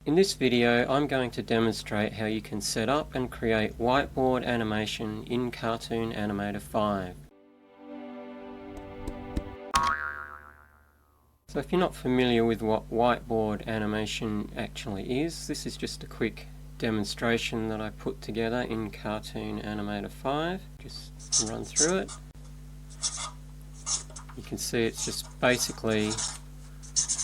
In this video, I'm going to demonstrate how you can set up and create whiteboard animation in Cartoon Animator 5. So if you're not familiar with what whiteboard animation actually is, this is just a quick demonstration that I put together in Cartoon Animator 5. Just run through it. You can see it's just basically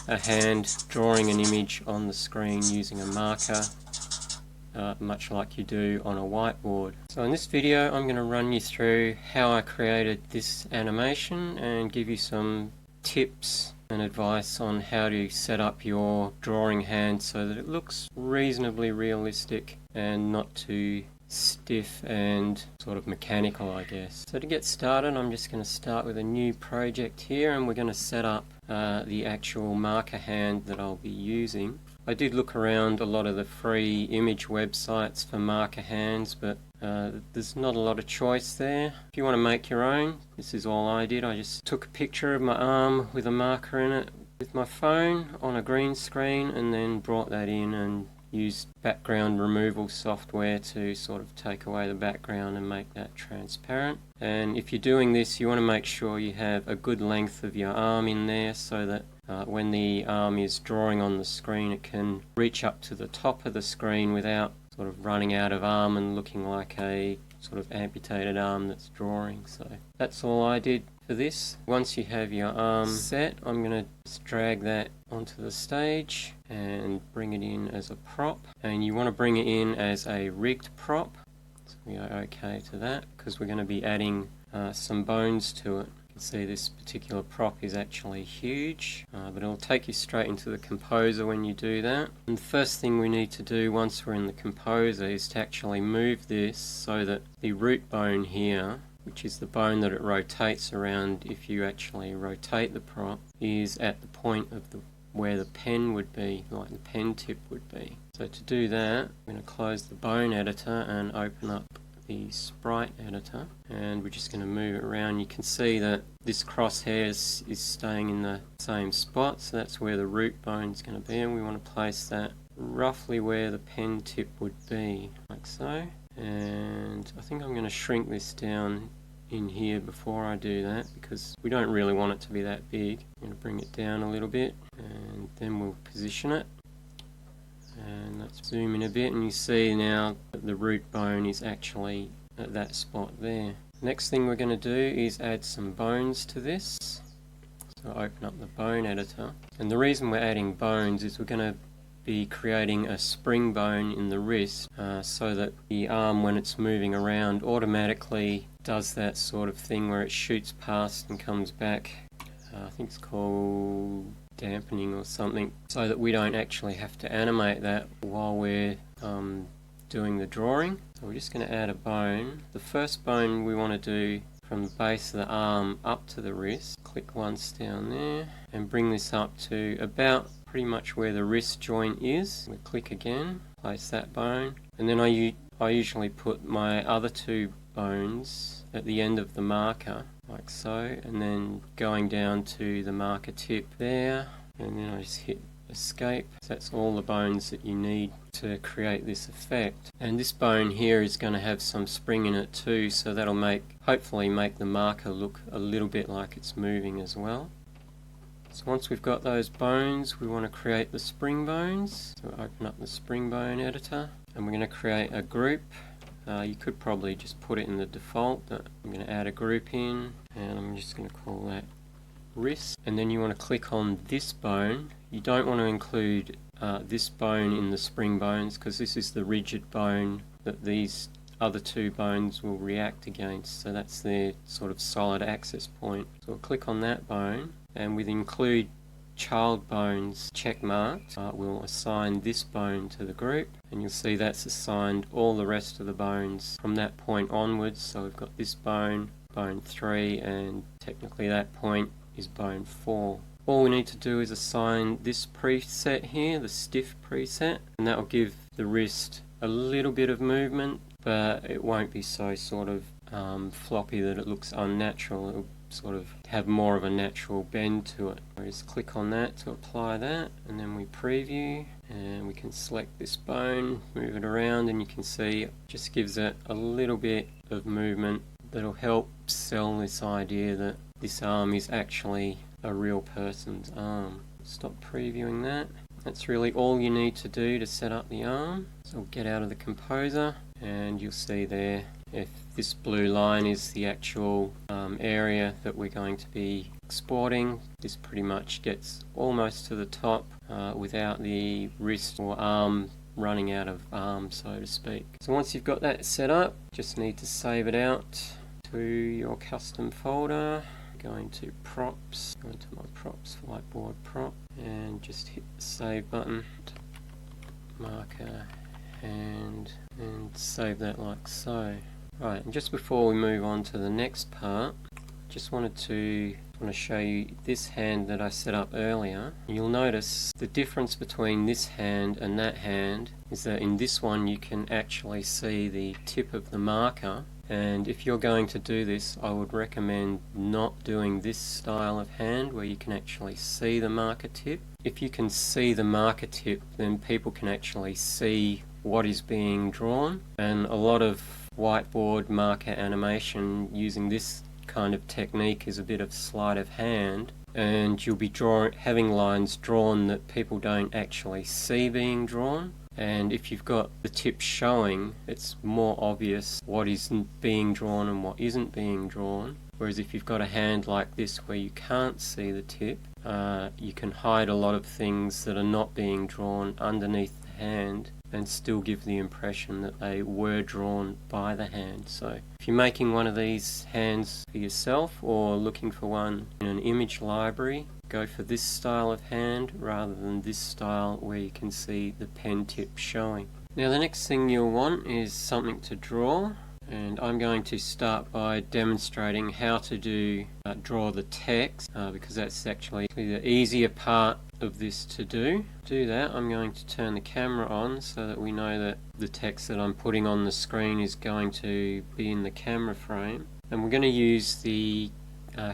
a hand drawing an image on the screen using a marker, much like you do on a whiteboard. So in this video I'm going to run you through how I created this animation and give you some tips and advice on how to set up your drawing hand so that it looks reasonably realistic and not too stiff and sort of mechanical, I guess. So to get started, I'm just going to start with a new project here, and we're going to set up the actual marker hand that I'll be using. I did look around a lot of the free image websites for marker hands, but there's not a lot of choice there. If you want to make your own, this is all I did. I just took a picture of my arm with a marker in it with my phone on a green screen, and then brought that in and used background removal software to sort of take away the background and make that transparent. And if you're doing this, you want to make sure you have a good length of your arm in there so that when the arm is drawing on the screen, it can reach up to the top of the screen without sort of running out of arm and looking like a sort of amputated arm that's drawing. So that's all I did for this. Once you have your arm set, I'm going to just drag that onto the stage and bring it in as a prop, and you want to bring it in as a rigged prop, so we are okay to that because we're going to be adding some bones to it. You can see this particular prop is actually huge, but it'll take you straight into the composer when you do that. And the first thing we need to do once we're in the composer is to actually move this so that the root bone here, which is the bone that it rotates around if you actually rotate the prop, is at the point of where the pen would be, like the pen tip would be. So to do that, I'm going to close the bone editor and open up the sprite editor, and we're just going to move it around. You can see that this crosshair is staying in the same spot, so that's where the root bone is going to be, and we want to place that roughly where the pen tip would be, like so. And I think I'm going to shrink this down in here before I do that because we don't really want it to be that big. I'm going to bring it down a little bit and then we'll position it. And let's zoom in a bit, and you see now that the root bone is actually at that spot there. Next thing we're going to do is add some bones to this. So open up the bone editor, and the reason we're adding bones is we're going to be creating a spring bone in the wrist so that the arm, when it's moving around, automatically does that sort of thing where it shoots past and comes back. I think it's called dampening or something, so that we don't actually have to animate that while we're doing the drawing. So we're just going to add a bone. The first bone we want to do from the base of the arm up to the wrist. Click once down there and bring this up to about pretty much where the wrist joint is. We click again, place that bone, and then I usually put my other two bones at the end of the marker, like so, and then going down to the marker tip there, and then I just hit escape. So that's all the bones that you need to create this effect. And this bone here is going to have some spring in it too, so that'll hopefully make the marker look a little bit like it's moving as well. So once we've got those bones, we want to create the spring bones. So open up the spring bone editor, and we're going to create a group. You could probably just put it in the default, but I'm going to add a group in, and I'm just going to call that wrist. And then you want to click on this bone. You don't want to include this bone in the spring bones because this is the rigid bone that these other two bones will react against. So that's their sort of solid access point. So we'll click on that bone, and with include child bones checkmarked, we'll assign this bone to the group, and you'll see that's assigned all the rest of the bones from that point onwards. So we've got this bone, bone 3, and technically that point is bone 4. All we need to do is assign this preset here, the stiff preset, and that will give the wrist a little bit of movement, but it won't be so sort of floppy that it looks unnatural. It'll sort of have more of a natural bend to it. We just click on that to apply that, and then we preview, and we can select this bone, move it around, and you can see it just gives it a little bit of movement that'll help sell this idea that this arm is actually a real person's arm. Stop previewing that. That's really all you need to do to set up the arm. So we'll get out of the composer, and you'll see there, if this blue line is the actual area that we're going to be exporting, this pretty much gets almost to the top without the wrist or arm running out of arm, so to speak. So once you've got that set up, just need to save it out to your custom folder. Going to props, go into my props, whiteboard prop, and just hit the save button, marker, and save that like so. Right, and just before we move on to the next part, just want to show you this hand that I set up earlier. You'll notice the difference between this hand and that hand is that in this one you can actually see the tip of the marker, and if you're going to do this, I would recommend not doing this style of hand where you can actually see the marker tip. If you can see the marker tip, then people can actually see what is being drawn, and a lot of whiteboard marker animation using this kind of technique is a bit of sleight of hand, and you'll be having lines drawn that people don't actually see being drawn. And if you've got the tip showing, it's more obvious what is being drawn and what isn't being drawn. Whereas if you've got a hand like this where you can't see the tip, you can hide a lot of things that are not being drawn underneath the hand and still give the impression that they were drawn by the hand. So if you're making one of these hands for yourself or looking for one in an image library, go for this style of hand rather than this style where you can see the pen tip showing. Now the next thing you'll want is something to draw, and I'm going to start by demonstrating how to draw the text because that's actually the easier part of this to do. To do that, I'm going to turn the camera on so that we know that the text that I'm putting on the screen is going to be in the camera frame, and we're going to use the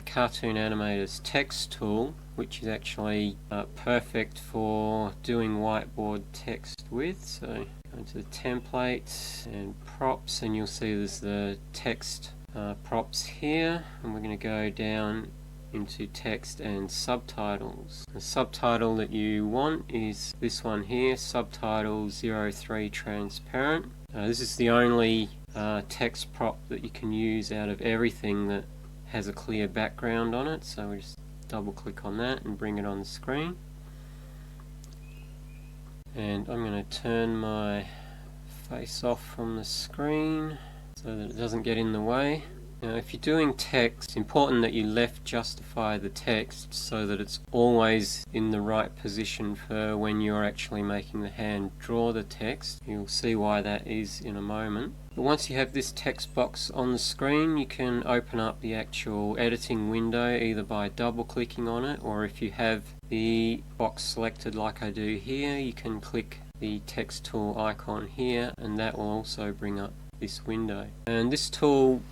Cartoon Animator's text tool, which is actually perfect for doing whiteboard text with. So go into the template and props, and you'll see there's the text props here, and we're going to go down into text and subtitles. The subtitle that you want is this one here, subtitle 03 transparent. This is the only text prop that you can use out of everything that has a clear background on it, so we just double click on that and bring it on the screen. And I'm going to turn my face off from the screen so that it doesn't get in the way. Now if you're doing text, it's important that you left justify the text so that it's always in the right position for when you're actually making the hand draw the text. You'll see why that is in a moment. But once you have this text box on the screen, you can open up the actual editing window either by double clicking on it, or if you have the box selected like I do here, you can click the text tool icon here, and that will also bring up this window. And this tool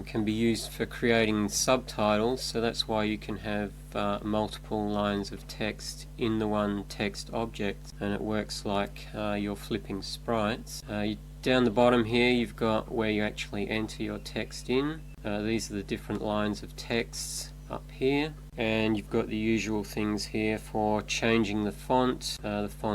can be used for creating subtitles, so that's why you can have multiple lines of text in the one text object, and it works like you're flipping sprites. Down the bottom here you've got where you actually enter your text in. These are the different lines of text up here, and you've got the usual things here for changing the font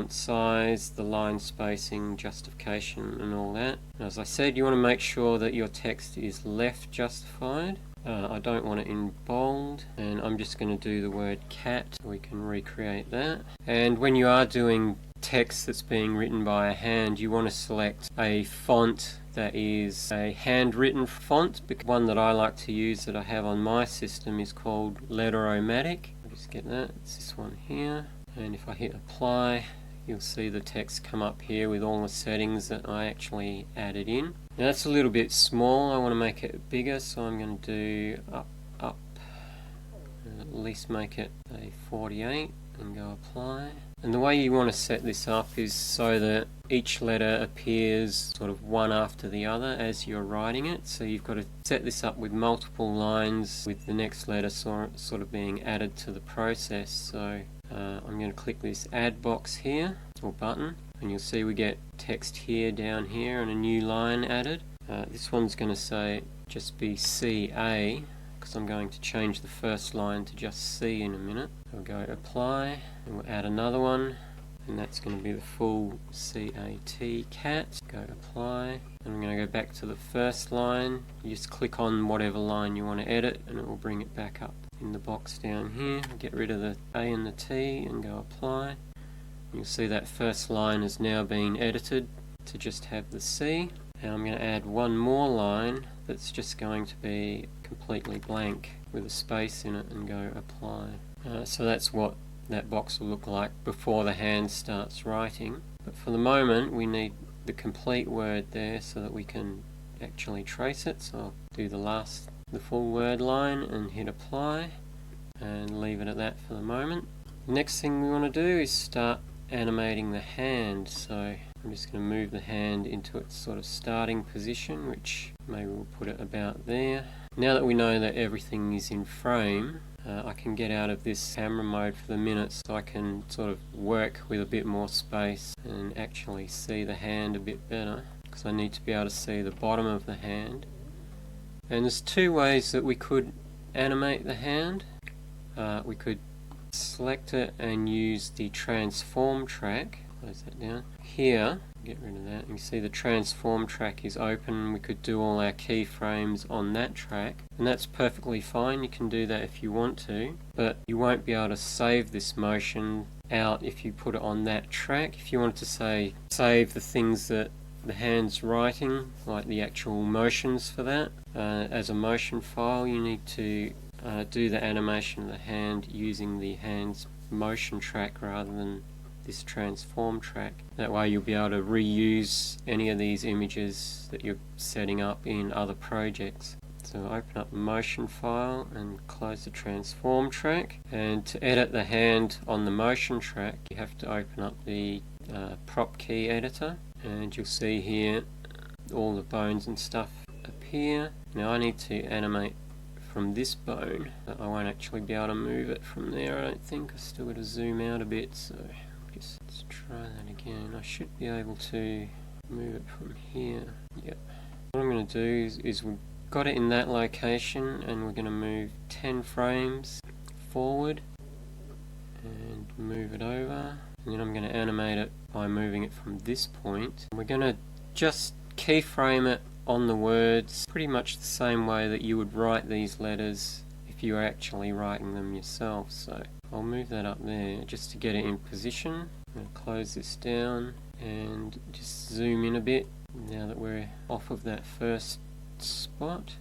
size, the line spacing, justification and all that. As I said, you want to make sure that your text is left justified. I don't want it in bold, and I'm just going to do the word cat so we can recreate that. And when you are doing text that's being written by a hand, you want to select a font that is a handwritten font. The one that I like to use that I have on my system is called Letter-O-Matic. I'll just get that, it's this one here, and if I hit apply, you'll see the text come up here with all the settings that I actually added in. Now that's a little bit small, I want to make it bigger, so I'm going to do up, and at least make it a 48 and go apply. And the way you want to set this up is so that each letter appears sort of one after the other as you're writing it. So you've got to set this up with multiple lines with the next letter sort of being added to the process. So I'm going to click this add box here, or button, and you'll see we get text here, down here, and a new line added. This one's going to say just be CA, because I'm going to change the first line to just C in a minute. We'll go apply, and we'll add another one, and that's going to be the full CAT, cat. Go apply, and I'm going to go back to the first line. You just click on whatever line you want to edit, and it will bring it back up in the box down here. Get rid of the A and the T, and go apply. You'll see that first line has now been edited to just have the C. Now I'm going to add one more line that's just going to be completely blank with a space in it, and go apply. So that's what that box will look like before the hand starts writing. But for the moment we need the complete word there so that we can actually trace it. So I'll do the full word line and hit apply and leave it at that for the moment. The next thing we want to do is start animating the hand. So I'm just going to move the hand into its sort of starting position, which maybe we'll put it about there. Now that we know that everything is in frame, I can get out of this camera mode for the minute so I can sort of work with a bit more space and actually see the hand a bit better, because I need to be able to see the bottom of the hand. And there's two ways that we could animate the hand. We could select it and use the transform track. Close that down. Here, get rid of that. You see the transform track is open. We could do all our keyframes on that track, and that's perfectly fine. You can do that if you want to, but you won't be able to save this motion out if you put it on that track. If you wanted to say save the things that the hand's writing, like the actual motions for that, as a motion file, you need to do the animation of the hand using the hand's motion track rather than this transform track. That way you'll be able to reuse any of these images that you're setting up in other projects. So open up the motion file and close the transform track, and to edit the hand on the motion track you have to open up the prop key editor, and you'll see here all the bones and stuff appear. Now I need to animate from this bone, but I won't actually be able to move it from there, I don't think. I've still got to zoom out a bit, so let's try that again. I should be able to move it from here. Yep. What I'm going to do is we've got it in that location, and we're going to move 10 frames forward and move it over, and then I'm going to animate it by moving it from this point. We're going to just keyframe it on the words pretty much the same way that you would write these letters if you were actually writing them yourself. So I'll move that up there just to get it in position. I'm going to close this down and just zoom in a bit now that we're off of that first spot.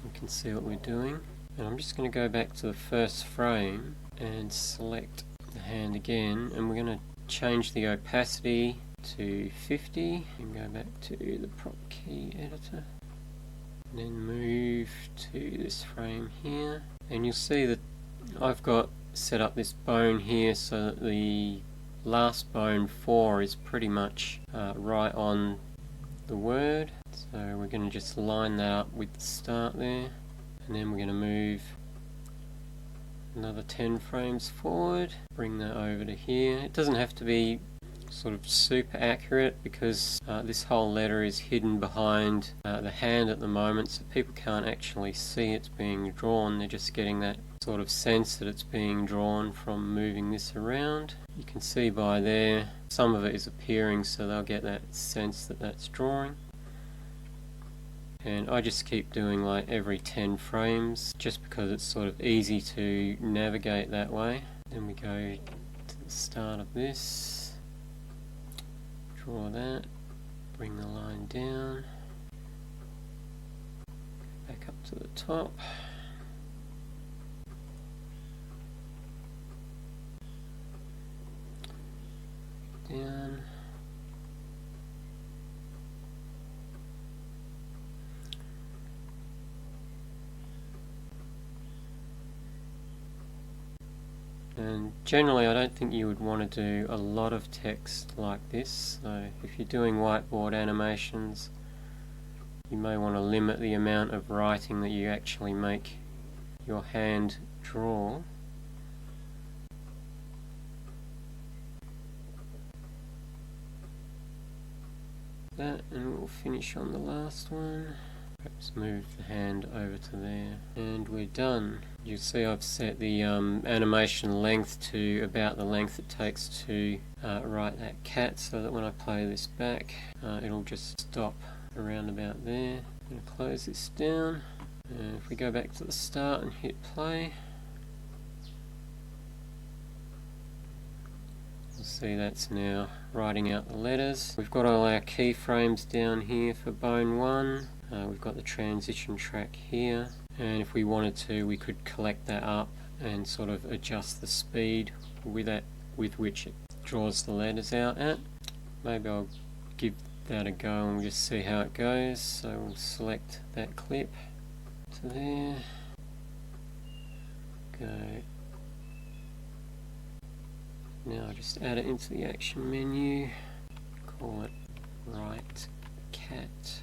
You can see what we're doing. And I'm just going to go back to the first frame and select the hand again, and we're going to change the opacity to 50 and go back to the prop key editor, and then move to this frame here, and you'll see that I've got set up this bone here so that the last bone 4 is pretty much right on the word. So we're going to just line that up with the start there, and then we're going to move another 10 frames forward, bring that over to here. It doesn't have to be sort of super accurate because this whole letter is hidden behind the hand at the moment, so people can't actually see it's being drawn. They're just getting that sort of sense that it's being drawn from moving this around. You can see by there some of it is appearing, so they'll get that sense that that's drawing. And I just keep doing like every 10 frames just because it's sort of easy to navigate that way. Then we go to the start of this, draw that, bring the line down, back up to the top, down, And generally I don't think you would want to do a lot of text like this, so if you're doing whiteboard animations you may want to limit the amount of writing that you actually make your hand draw. That, and we'll finish on the last one. Perhaps move the hand over to there, and we're done. You'll see I've set the animation length to about the length it takes to write that cat, so that when I play this back it'll just stop around about there. I'm going to close this down, and if we go back to the start and hit play, you'll see that's now writing out the letters. We've got all our keyframes down here for bone 1. We've got the transition track here, and if we wanted to we could collect that up and sort of adjust the speed with which it draws the letters out at. Maybe I'll give that a go and we'll just see how it goes. So we'll select that clip to there, go. Now just add it into the action menu, call it Write Cat,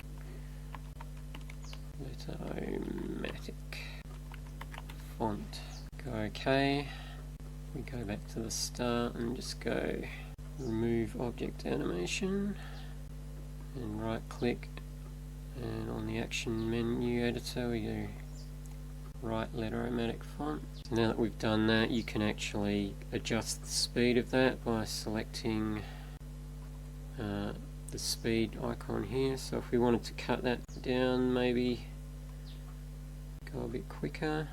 Letter-O-Matic, font, go OK. We go back to the start and just go Remove Object Animation, and right click, and on the action menu editor we go Write Letter-O-Matic font. So now that we've done that, you can actually adjust the speed of that by selecting the speed icon here. So if we wanted to cut that down, maybe go a bit quicker,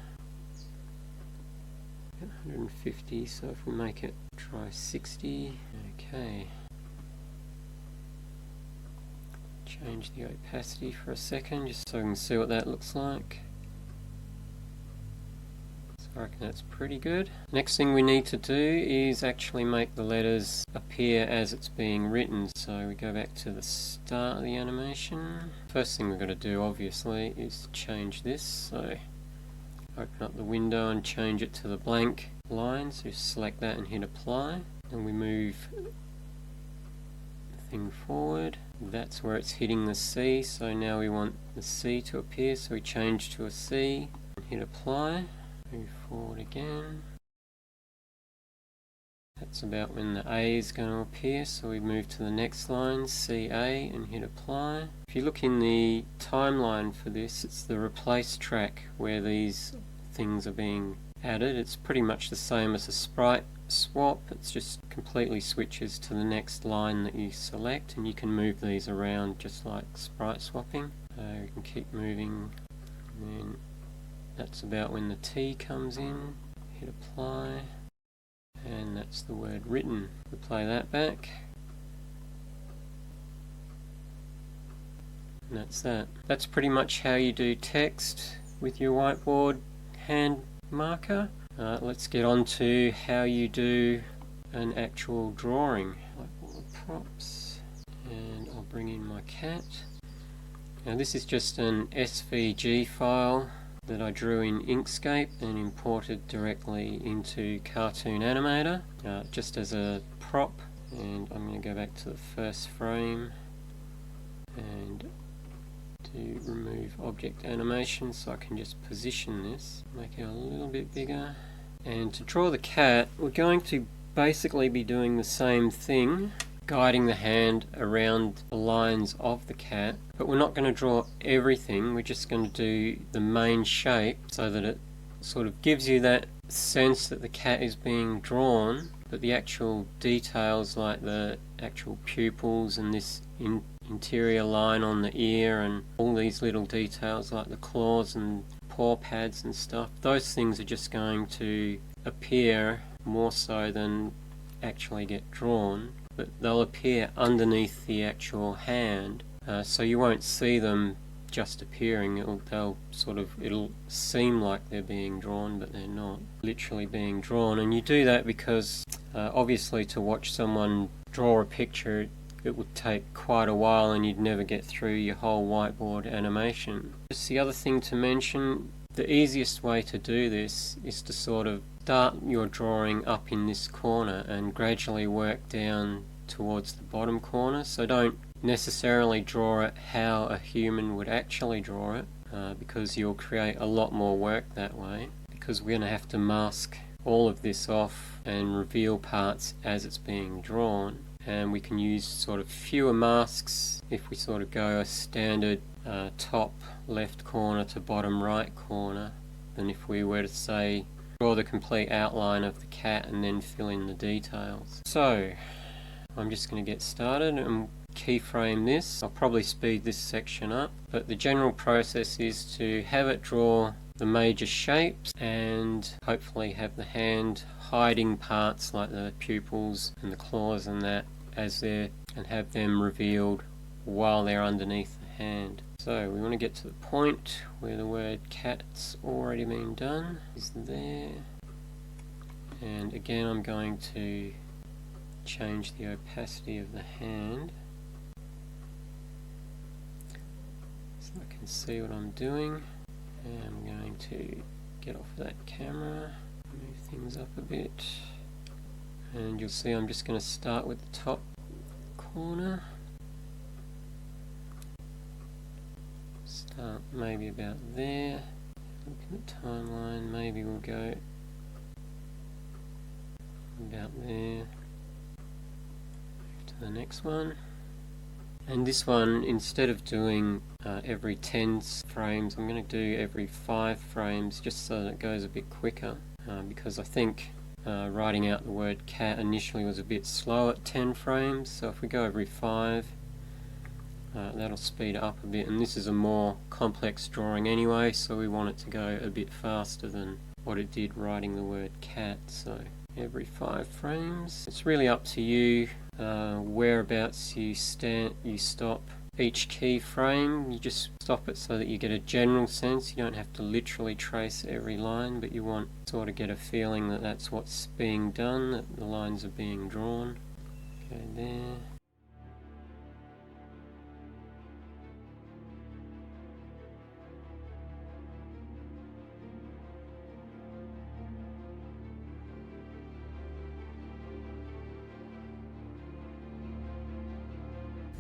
150, so if we make it try 60, okay. Change the opacity for a second just so we can see what that looks like. I reckon that's pretty good. Next thing we need to do is actually make the letters appear as it's being written. So we go back to the start of the animation. First thing we've got to do obviously is to change this. So open up the window and change it to the blank line. So select that and hit apply. And we move the thing forward. That's where it's hitting the C. So now we want the C to appear. So we change to a C and hit apply. Move forward again. That's about when the A is going to appear, so we move to the next line, CA, and hit apply. If you look in the timeline for this, it's the replace track where these things are being added. It's pretty much the same as a sprite swap, it's just completely switches to the next line that you select, and you can move these around just like sprite swapping. You can keep moving, and then that's about when the T comes in, hit apply, and that's the word written. We play that back, and that's that. That's pretty much how you do text with your whiteboard hand marker. Let's get on to how you do an actual drawing. Whiteboard props, and I'll bring in my cat. Now this is just an SVG file that I drew in Inkscape and imported directly into Cartoon Animator just as a prop, and I'm going to go back to the first frame and do remove object animation so I can just position this, make it a little bit bigger. And to draw the cat, we're going to basically be doing the same thing, guiding the hand around the lines of the cat, but we're not going to draw everything, we're just going to do the main shape so that it sort of gives you that sense that the cat is being drawn, but the actual details like the actual pupils and this interior line on the ear and all these little details like the claws and paw pads and stuff, those things are just going to appear more so than actually get drawn, but they'll appear underneath the actual hand, so you won't see them just appearing. It'll seem like they're being drawn, but they're not literally being drawn. And you do that because obviously to watch someone draw a picture it would take quite a while and you'd never get through your whole whiteboard animation. Just the other thing to mention, the easiest way to do this is to sort of start your drawing up in this corner and gradually work down towards the bottom corner. So don't necessarily draw it how a human would actually draw it, because you'll create a lot more work that way, because we're going to have to mask all of this off and reveal parts as it's being drawn. And we can use sort of fewer masks if we sort of go a standard top left corner to bottom right corner than if we were to say draw the complete outline of the cat and then fill in the details. So I'm just going to get started and keyframe this. I'll probably speed this section up, but the general process is to have it draw the major shapes and hopefully have the hand hiding parts like the pupils and the claws and that as they're, and have them revealed while they're underneath the hand. So we want to get to the point where the word cat's already been done, is there, and again I'm going to change the opacity of the hand so I can see what I'm doing. And I'm going to get off that camera, move things up a bit, and you'll see I'm just going to start with the top corner, start maybe about there, looking at the timeline, maybe we'll go about there, move to the next one. And this one, instead of doing every 10 frames, I'm going to do every 5 frames just so that it goes a bit quicker, because I think writing out the word cat initially was a bit slow at 10 frames, so if we go every 5, that'll speed up a bit. And this is a more complex drawing anyway, so we want it to go a bit faster than what it did writing the word cat. So every 5 frames. It's really up to you whereabouts you stop each keyframe. You just stop it so that you get a general sense. You don't have to literally trace every line, but you want to sort of get a feeling that that's what's being done, that the lines are being drawn. Okay, there.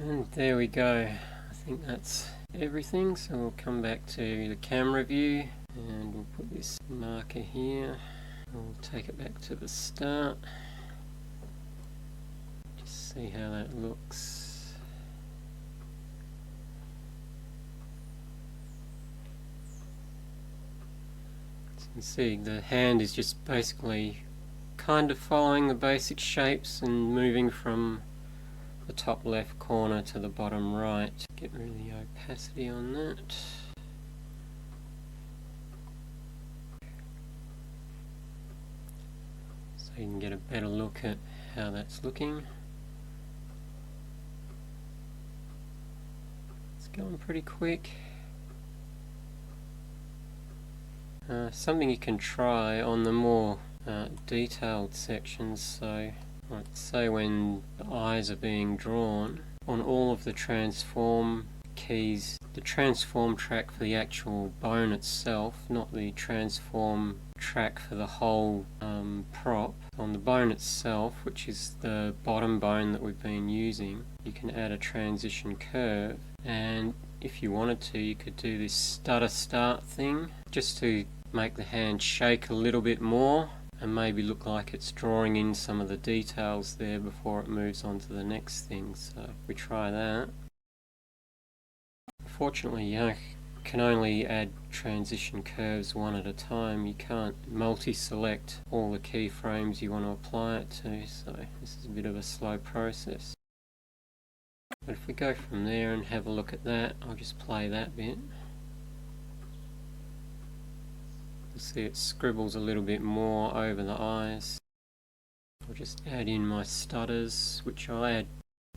And there we go. I think that's everything, so we'll come back to the camera view and we'll put this marker here. We'll take it back to the start. Just see how that looks. As you can see, the hand is just basically kind of following the basic shapes and moving from the top left corner to the bottom right. Get rid of the opacity on that. So you can get a better look at how that's looking. It's going pretty quick. Something you can try on the more detailed sections, so let's say when the eyes are being drawn, on all of the transform keys, the transform track for the actual bone itself, not the transform track for the whole prop. On the bone itself, which is the bottom bone that we've been using, you can add a transition curve, and if you wanted to, you could do this stutter start thing just to make the hand shake a little bit more and maybe look like it's drawing in some of the details there before it moves on to the next thing. So if we try that. Fortunately, you can only add transition curves one at a time. You can't multi-select all the keyframes you want to apply it to, so this is a bit of a slow process. But if we go from there and have a look at that, I'll just play that bit. See, it scribbles a little bit more over the eyes. I'll just add in my stutters, which I'll add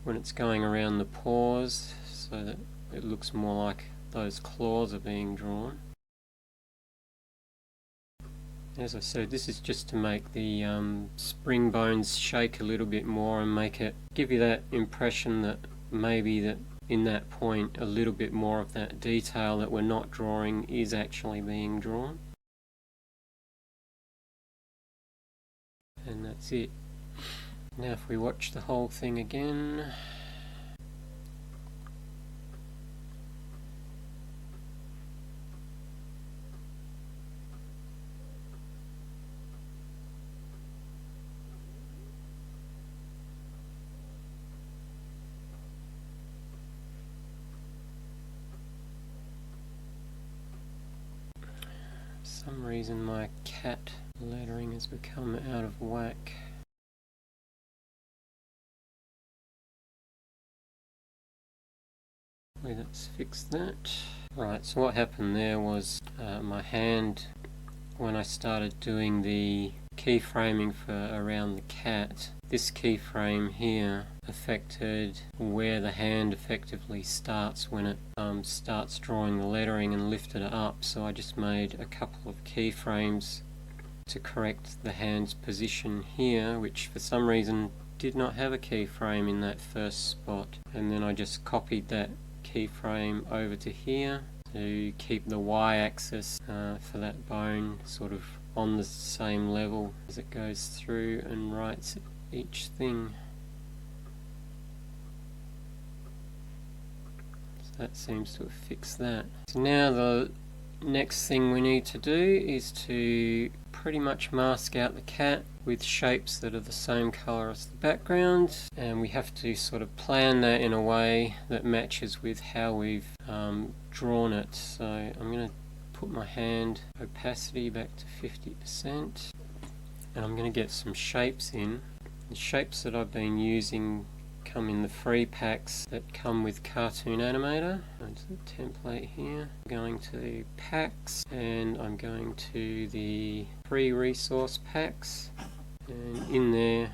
when it's going around the paws so that it looks more like those claws are being drawn. As I said, this is just to make the spring bones shake a little bit more and make it give you that impression that maybe that in that point a little bit more of that detail that we're not drawing is actually being drawn. And that's it. Now if we watch the whole thing again, for some reason my cat lettering has become out of whack. Let's fix that. Right, so what happened there was my hand, when I started doing the keyframing for around the cat, this keyframe here affected where the hand effectively starts when it starts drawing the lettering and lifted it up. So I just made a couple of keyframes to correct the hand's position here, which for some reason did not have a keyframe in that first spot, and then I just copied that keyframe over to here to keep the y-axis for that bone sort of on the same level as it goes through and writes each thing. So that seems to have fixed that. So now the next thing we need to do is to pretty much mask out the cat with shapes that are the same color as the background, and we have to sort of plan that in a way that matches with how we've drawn it. So I'm going to put my hand opacity back to 50%, and I'm going to get some shapes in. The shapes that I've been using come in the free packs that come with Cartoon Animator. Go to the template here, I'm going to packs, and I'm going to the free resource packs, and in there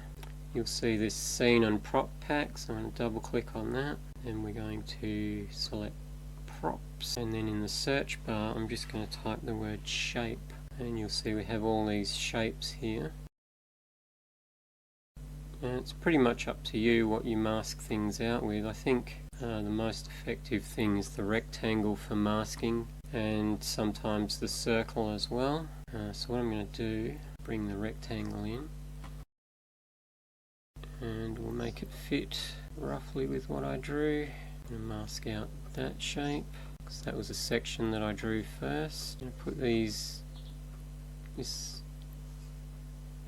you'll see this scene and prop pack. So I'm going to double click on that, and we're going to select props, and then in the search bar I'm just going to type the word shape, and you'll see we have all these shapes here. And it's pretty much up to you what you mask things out with. I think the most effective thing is the rectangle for masking, and sometimes the circle as well. So what I'm going to do, bring the rectangle in, and we'll make it fit roughly with what I drew. I'm going to mask out that shape, because that was a section that I drew first. I'm going to put this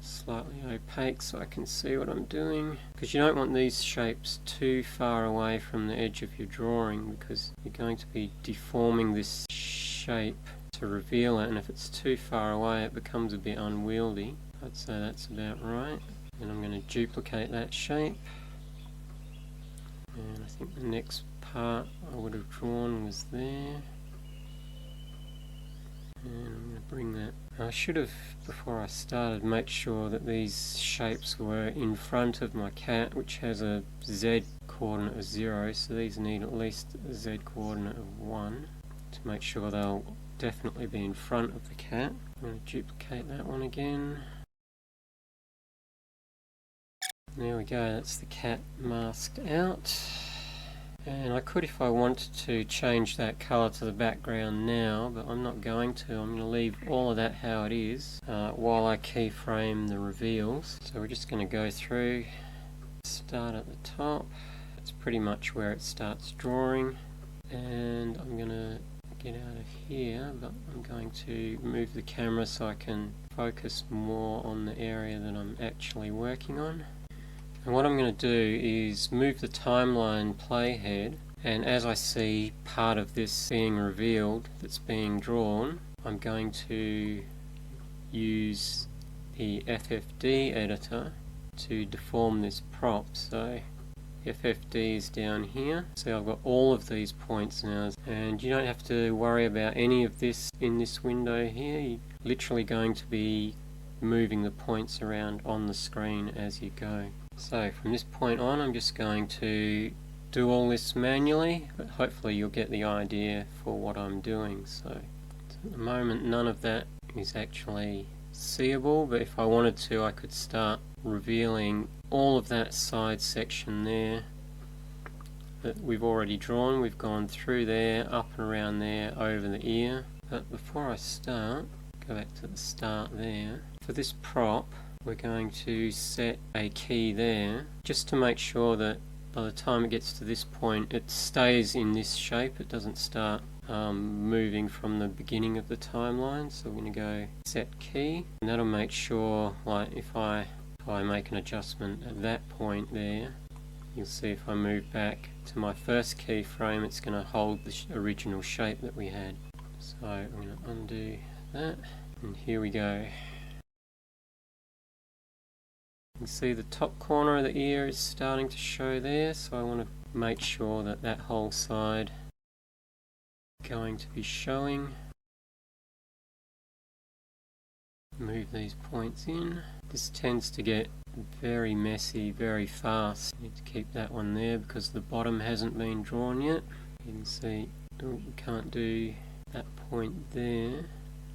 slightly opaque so I can see what I'm doing, because you don't want these shapes too far away from the edge of your drawing, because you're going to be deforming this shape to reveal it, and if it's too far away it becomes a bit unwieldy. I'd say that's about right. And I'm going to duplicate that shape, and I think the next part I would have drawn was there, and I'm going to bring that. I should have, before I started, made sure that these shapes were in front of my cat, which has a Z coordinate of 0, so these need at least a Z coordinate of 1 to make sure they'll definitely be in front of the cat. I'm going to duplicate that one again. There we go, that's the cat masked out. And I could, if I wanted to, change that colour to the background now, but I'm not going to. I'm going to leave all of that how it is while I keyframe the reveals. So we're just going to go through, start at the top. That's pretty much where it starts drawing. And I'm going to get out of here, but I'm going to move the camera so I can focus more on the area that I'm actually working on. And what I'm going to do is move the timeline playhead, and as I see part of this being revealed that's being drawn, I'm going to use the FFD editor to deform this prop. So FFD is down here. So I've got all of these points now, and you don't have to worry about any of this in this window here. You're literally going to be moving the points around on the screen as you go. So from this point on I'm just going to do all this manually, but hopefully you'll get the idea for what I'm doing. So at the moment none of that is actually seeable, but if I wanted to I could start revealing all of that side section there that we've already drawn. We've gone through there, up and around there, over the ear. But before I start, go back to the start there. For this prop, we're going to set a key there, just to make sure that by the time it gets to this point, it stays in this shape. It doesn't start moving from the beginning of the timeline. So we're going to go set key, and that'll make sure, like if I make an adjustment at that point there, you'll see if I move back to my first keyframe, it's going to hold the original shape that we had. So I'm going to undo that, and here we go. You can see the top corner of the ear is starting to show there, so I want to make sure that that whole side is going to be showing. Move these points in. This tends to get very messy very fast. Need to keep that one there because the bottom hasn't been drawn yet. You can see we can't do that point there.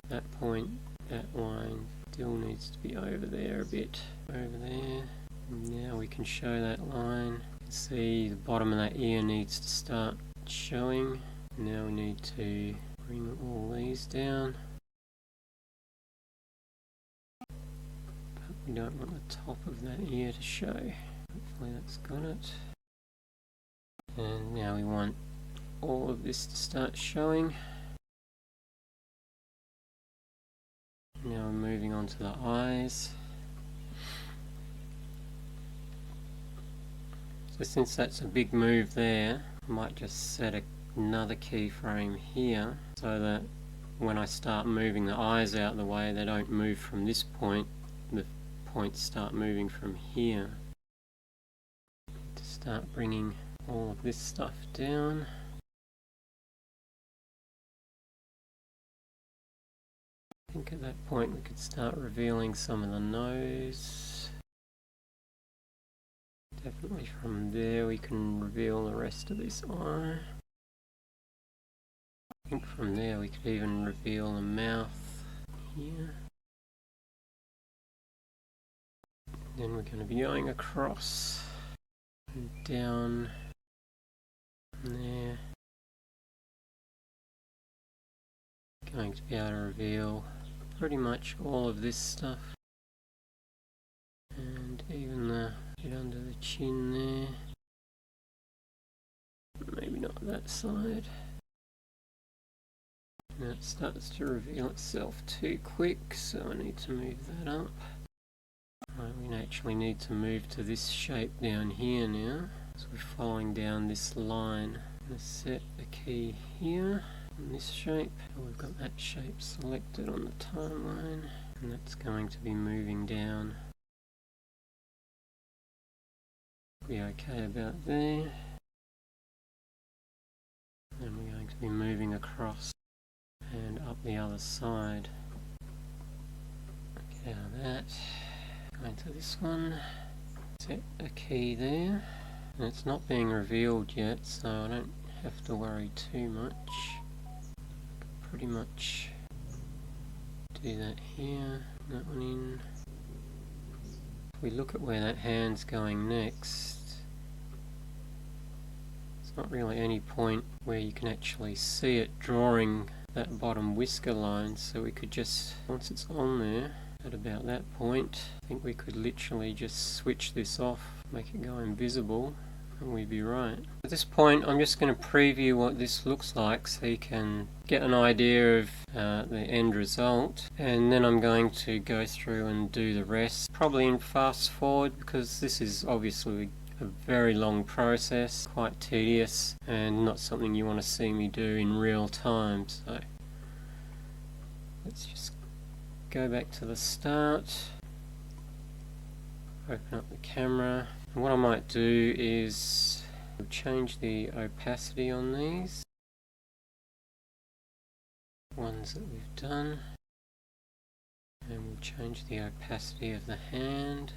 That point, that line still needs to be over there a bit. Over there. And now we can show that line. You can see the bottom of that ear needs to start showing. Now we need to bring all these down. We don't want the top of that ear to show. Hopefully that's got it. And now we want all of this to start showing. Now we're moving on to the eyes. So since that's a big move there, I might just set another keyframe here so that when I start moving the eyes out of the way, they don't move from this point. The points start moving from here. To start bringing all of this stuff down. I think at that point we could start revealing some of the nose. Definitely from there we can reveal the rest of this eye. I think from there we could even reveal the mouth here. Then we're going to be going across and down there. Going to be able to reveal pretty much all of this stuff. And even the bit under the chin there. Maybe not that side. Now it starts to reveal itself too quick, so I need to move that up. Right, we actually need to move to this shape down here now. So we're following down this line. I'm going to set the key here on this shape. We've got that shape selected on the timeline, and that's going to be moving down. Be okay about there. And we're going to be moving across and up the other side. Get out of that. Go into this one. Set a key there. And it's not being revealed yet, so I don't have to worry too much. Pretty much do that here. That one in. If we look at where that hand's going next, there's not really any point where you can actually see it drawing that bottom whisker line, so we could just, once it's on there, at about that point, I think we could literally just switch this off, make it go invisible, and we'd be right. At this point, I'm just going to preview what this looks like so you can get an idea of the end result, and then I'm going to go through and do the rest, probably in fast forward, because this is obviously a very long process, quite tedious, and not something you want to see me do in real time. So let's just go back to the start, open up the camera, and what I might do is change the opacity on these ones that we've done, and we'll change the opacity of the hand.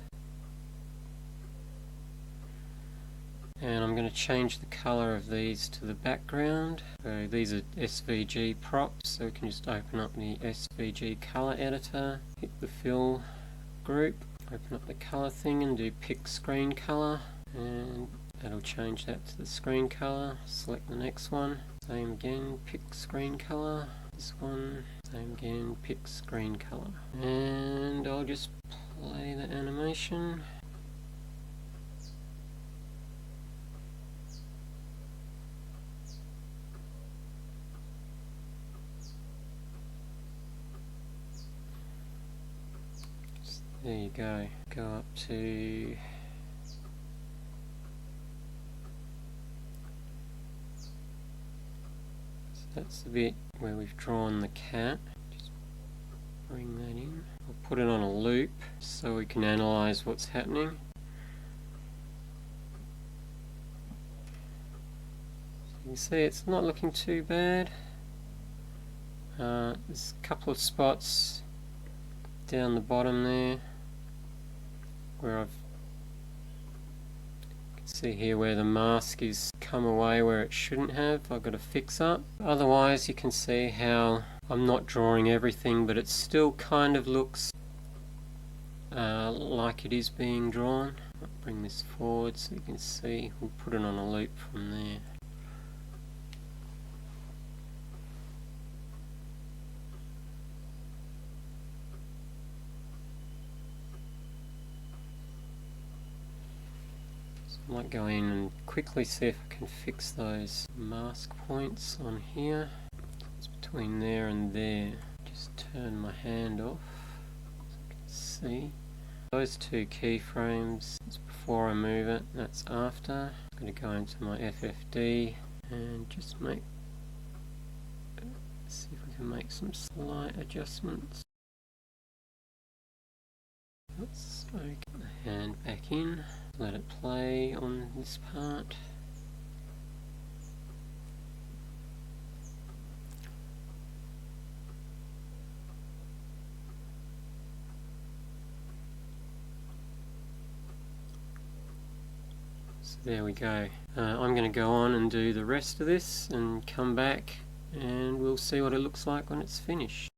And I'm going to change the colour of these to the background. So these are SVG props, so we can just open up the SVG colour editor, hit the fill group, open up the colour thing and do pick screen colour, and that'll change that to the screen color. Select the next one, same again, pick screen color. This one, same again, pick screen color. And I'll just play the animation. There you go. Go up to that's the bit where we've drawn the cat. Just bring that in. I'll put it on a loop so we can analyze what's happening. So you can see it's not looking too bad. There's a couple of spots down the bottom there where you can see here where the mask is come away where it shouldn't have. I've got to fix up. Otherwise you can see how I'm not drawing everything, but it still kind of looks like it is being drawn. I'll bring this forward so you can see. We'll put it on a loop from there. I might go in and quickly see if I can fix those mask points on here. It's between there and there. Just turn my hand off so I can see. Those two keyframes, that's before I move it, that's after. I'm going to go into my FFD and just see if we can make some slight adjustments. Let's get the hand back in. Let it play on this part. So there we go. I'm going to go on and do the rest of this and come back and we'll see what it looks like when it's finished.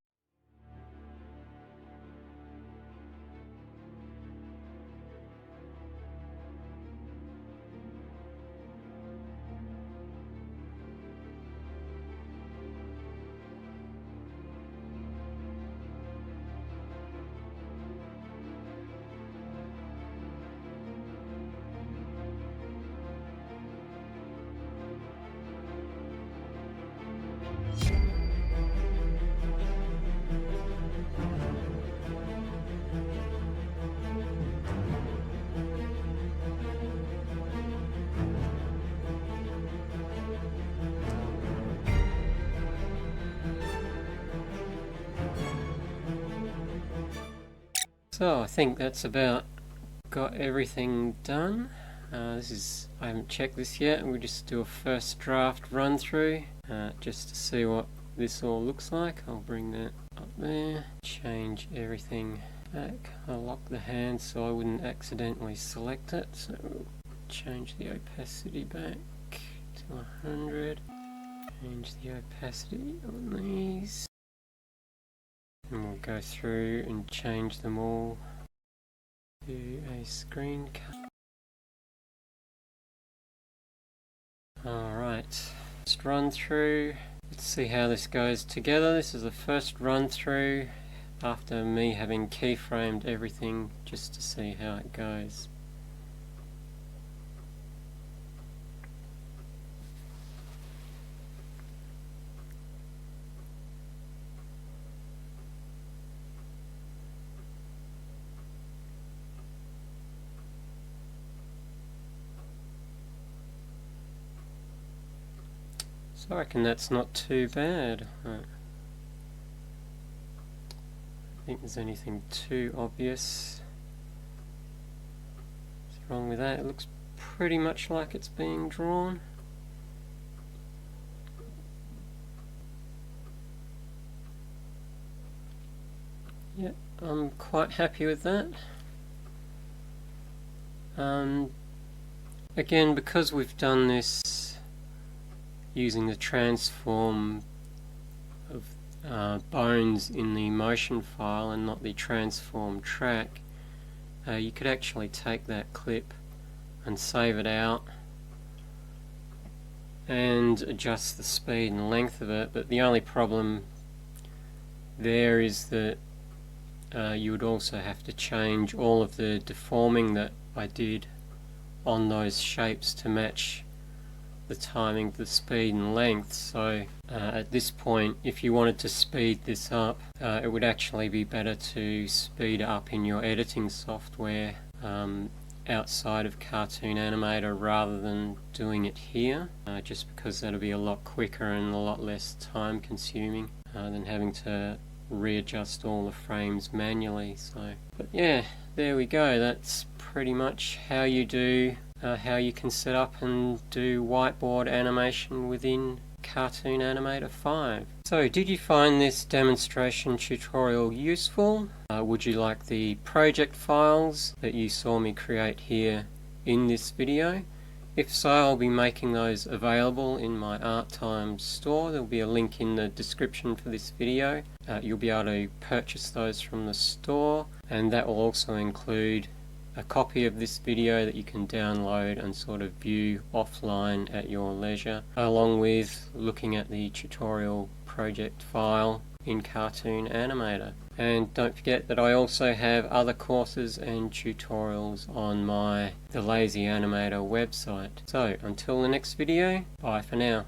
So I think that's about got everything done. I haven't checked this yet. We'll just do a first draft run through just to see what this all looks like. I'll bring that up there, change everything back. I'll lock the hand so I wouldn't accidentally select it. So we'll change the opacity back to 100. Change the opacity on these. And we'll go through and change them all to a screen cut. Alright, let's run through. Let's see how this goes together. This is the first run through after me having keyframed everything just to see how it goes. So I reckon that's not too bad. I don't think there's anything too obvious. What's wrong with that? It looks pretty much like it's being drawn. Yeah, I'm quite happy with that. Again, because we've done this using the transform of bones in the motion file and not the transform track, you could actually take that clip and save it out and adjust the speed and length of it, but the only problem there is that you would also have to change all of the deforming that I did on those shapes to match the timing of the speed and length. So at this point, if you wanted to speed this up, it would actually be better to speed it up in your editing software outside of Cartoon Animator rather than doing it here, just because that'll be a lot quicker and a lot less time consuming than having to readjust all the frames manually. So, but yeah, there we go. That's pretty much how you do how you can set up and do whiteboard animation within Cartoon Animator 5. So, did you find this demonstration tutorial useful? Would you like the project files that you saw me create here in this video? If so, I'll be making those available in my Art Times store. There'll be a link in the description for this video. You'll be able to purchase those from the store, and that will also include a copy of this video that you can download and sort of view offline at your leisure, along with looking at the tutorial project file in Cartoon Animator. And don't forget that I also have other courses and tutorials on my The Lazy Animator website. So until the next video, bye for now.